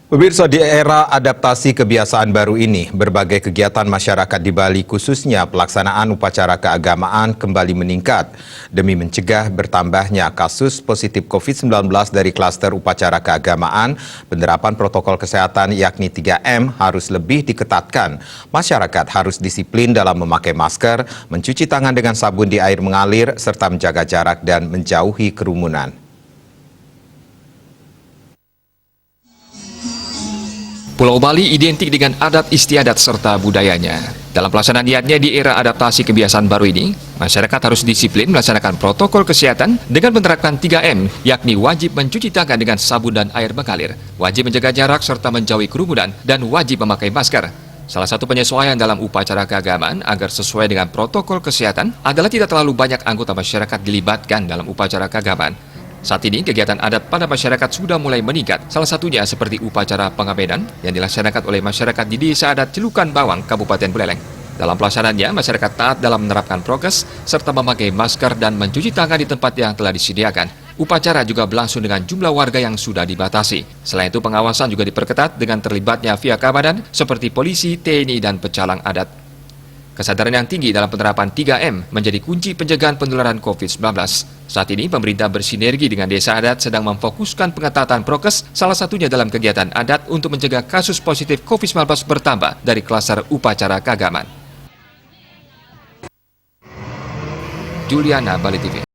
Pemirsa, di era adaptasi kebiasaan baru ini, berbagai kegiatan masyarakat di Bali khususnya pelaksanaan upacara keagamaan kembali meningkat demi mencegah bertambahnya kasus positif COVID-19 dari klaster upacara keagamaan. Penerapan protokol kesehatan yakni 3M harus lebih diketatkan. Masyarakat harus disiplin dalam memakai masker, mencuci tangan dengan sabun di air mengalir, serta menjaga jarak dan menjauhi kerumunan. Pulau Bali identik dengan adat istiadat serta budayanya. Dalam pelaksanaan niatnya di era adaptasi kebiasaan baru ini, masyarakat harus disiplin melaksanakan protokol kesehatan dengan menerapkan 3M, yakni wajib mencuci tangan dengan sabun dan air mengalir, wajib menjaga jarak serta menjauhi kerumunan, dan wajib memakai masker. Salah satu penyesuaian dalam upacara keagamaan agar sesuai dengan protokol kesehatan adalah tidak terlalu banyak anggota masyarakat dilibatkan dalam upacara keagamaan. Saat ini, kegiatan adat pada masyarakat sudah mulai meningkat, salah satunya seperti upacara pengabenan yang dilaksanakan oleh masyarakat di Desa Adat Celukan Bawang, Kabupaten Buleleng. Dalam pelaksanaannya, masyarakat taat dalam menerapkan prokes, serta memakai masker dan mencuci tangan di tempat yang telah disediakan. Upacara juga berlangsung dengan jumlah warga yang sudah dibatasi. Selain itu, pengawasan juga diperketat dengan terlibatnya pihak keamanan seperti polisi, TNI, dan pecalang adat. Kesadaran yang tinggi dalam penerapan 3M menjadi kunci pencegahan penularan COVID-19. Saat ini, pemerintah bersinergi dengan desa adat sedang memfokuskan pengetatan prokes, salah satunya dalam kegiatan adat untuk mencegah kasus positif COVID-19 bertambah dari klaster upacara keagamaan. Juliana, Bali TV.